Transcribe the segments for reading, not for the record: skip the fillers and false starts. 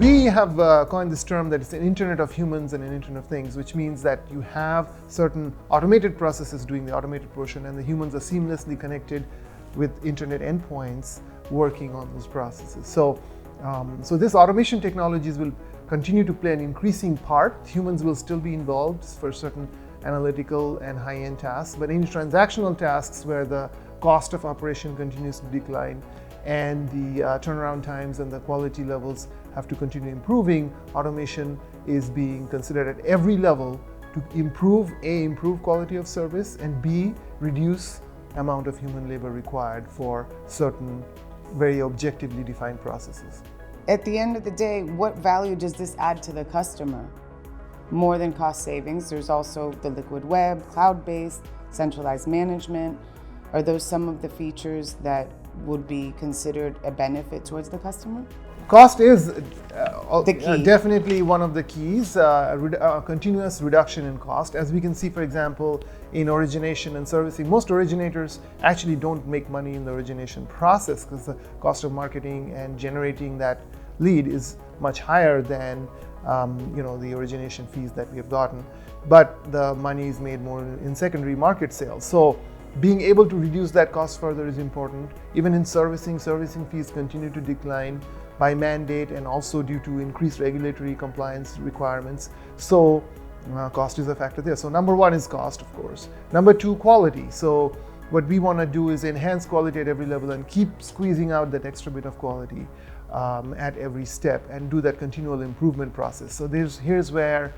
We have coined this term that it's an Internet of Humans and an Internet of Things, which means that you have certain automated processes doing the automated portion, and the humans are seamlessly connected with Internet endpoints working on those processes. So this automation technologies will continue to play an increasing part. Humans will still be involved for certain analytical and high-end tasks, but any transactional tasks where the cost of operation continues to decline and the turnaround times and the quality levels have to continue improving, automation is being considered at every level to improve quality of service, and B, reduce amount of human labor required for certain very objectively defined processes. At the end of the day, what value does this add to the customer? More than cost savings, there's also the liquid web, cloud-based, centralized management. Are those some of the features that would be considered a benefit towards the customer? Cost is The key. definitely one of the keys, continuous reduction in cost. As we can see, for example, in origination and servicing, most originators actually don't make money in the origination process because the cost of marketing and generating that lead is much higher than the origination fees that we have gotten. But the money is made more in secondary market sales. So being able to reduce that cost further is important. Even in servicing fees continue to decline by mandate and also due to increased regulatory compliance requirements. So cost is a factor there. So number one is cost, of course. Number two, quality. So what we want to do is enhance quality at every level and keep squeezing out that extra bit of quality at every step and do that continual improvement process. So here's where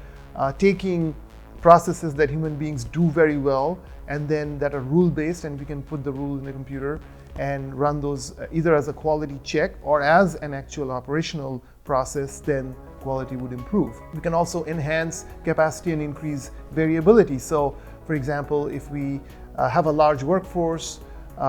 taking processes that human beings do very well and then that are rule-based, and we can put the rule in the computer and run those either as a quality check or as an actual operational process, then quality would improve. We can also enhance capacity and increase variability. So for example, if we have a large workforce,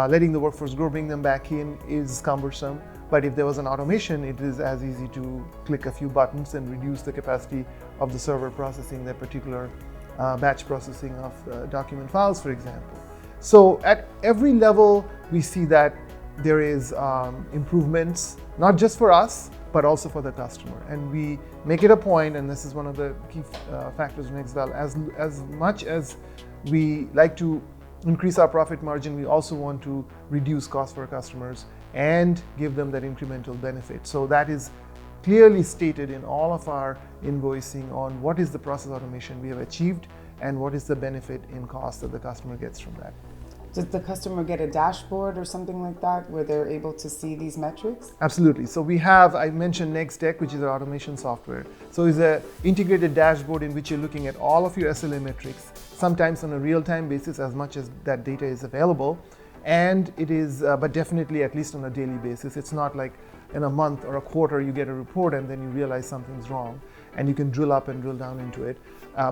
letting the workforce grow, bring them back in is cumbersome. But if there was an automation, it is as easy to click a few buttons and reduce the capacity of the server processing that particular batch processing of document files, for example. So at every level, we see that there is improvements, not just for us, but also for the customer. And we make it a point, and this is one of the key factors in Nexval, as much as we like to increase our profit margin, we also want to reduce costs for our customers and give them that incremental benefit. So that is clearly stated in all of our invoicing on what is the process automation we have achieved and what is the benefit in cost that the customer gets from that. Does the customer get a dashboard or something like that where they're able to see these metrics? Absolutely. So I mentioned NextDeck, which is our automation software. So it's an integrated dashboard in which you're looking at all of your SLA metrics, sometimes on a real-time basis as much as that data is available. And it is, but definitely at least on a daily basis. It's not like in a month or a quarter you get a report and then you realize something's wrong and you can drill up and drill down into it.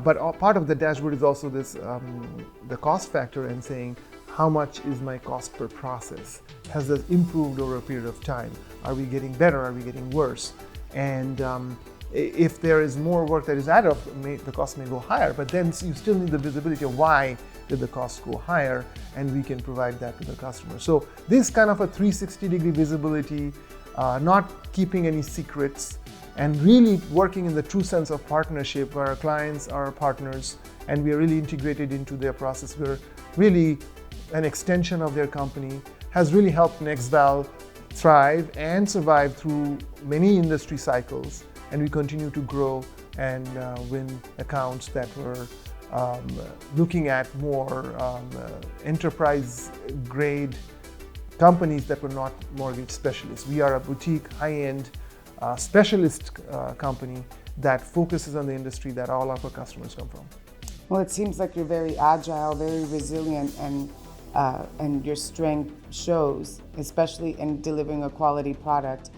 But part of the dashboard is also this, the cost factor and saying, how much is my cost per process? Has this improved over a period of time? Are we getting better? Are we getting worse? And if there is more work that is added up, the cost may go higher, but then you still need the visibility of why did the cost go higher, and we can provide that to the customer. So this kind of a 360-degree visibility, not keeping any secrets, and really working in the true sense of partnership where our clients are our partners and we are really integrated into their process. We're really an extension of their company, has really helped Nexval thrive and survive through many industry cycles, and we continue to grow and win accounts that were looking at more enterprise grade companies that were not mortgage specialists. We are a boutique, high-end specialist company that focuses on the industry that all of our customers come from. Well, it seems like you're very agile, very resilient, and your strength shows, especially in delivering a quality product.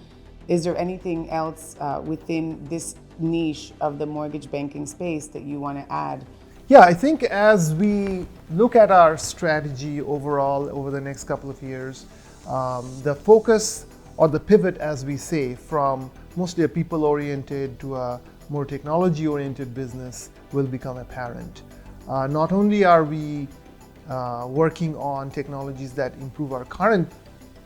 Is there anything else within this niche of the mortgage banking space that you want to add? Yeah, I think as we look at our strategy overall over the next couple of years, the focus or the pivot, as we say, from mostly a people-oriented to a more technology-oriented business will become apparent. Not only are we working on technologies that improve our current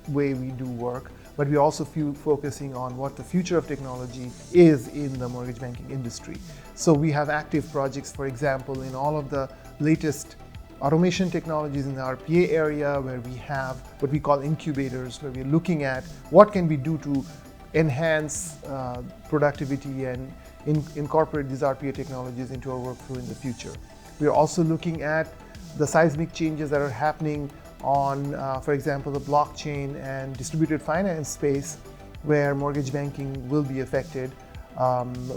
way we do work, but we're also focusing on what the future of technology is in the mortgage banking industry. So we have active projects, for example, in all of the latest automation technologies in the RPA area, where we have what we call incubators, where we're looking at what can we do to enhance productivity and incorporate these RPA technologies into our workflow in the future. We're also looking at the seismic changes that are happening on, for example, the blockchain and distributed finance space, where mortgage banking will be affected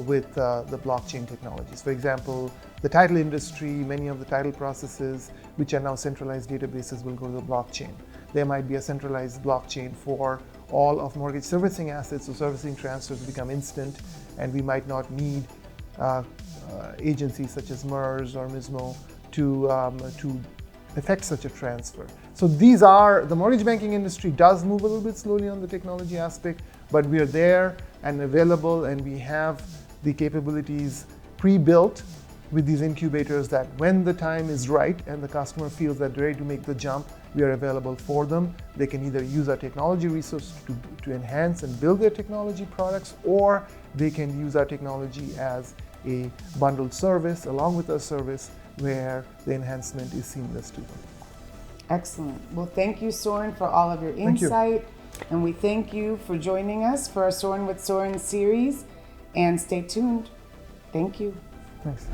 with the blockchain technologies. For example, the title industry, many of the title processes, which are now centralized databases, will go to the blockchain. There might be a centralized blockchain for all of mortgage servicing assets, so servicing transfers become instant, and we might not need agencies such as MERS or MISMO to effect such a transfer. So the mortgage banking industry does move a little bit slowly on the technology aspect, but we are there and available, and we have the capabilities pre-built with these incubators that when the time is right and the customer feels that they're ready to make the jump, we are available for them. They can either use our technology resources to enhance and build their technology products, or they can use our technology as a bundled service along with a service where the enhancement is seamless to them. Excellent. Well, thank you, Soren, for all of your insight. And we thank you for joining us for our Soren with Soren series. And stay tuned. Thank you. Thanks.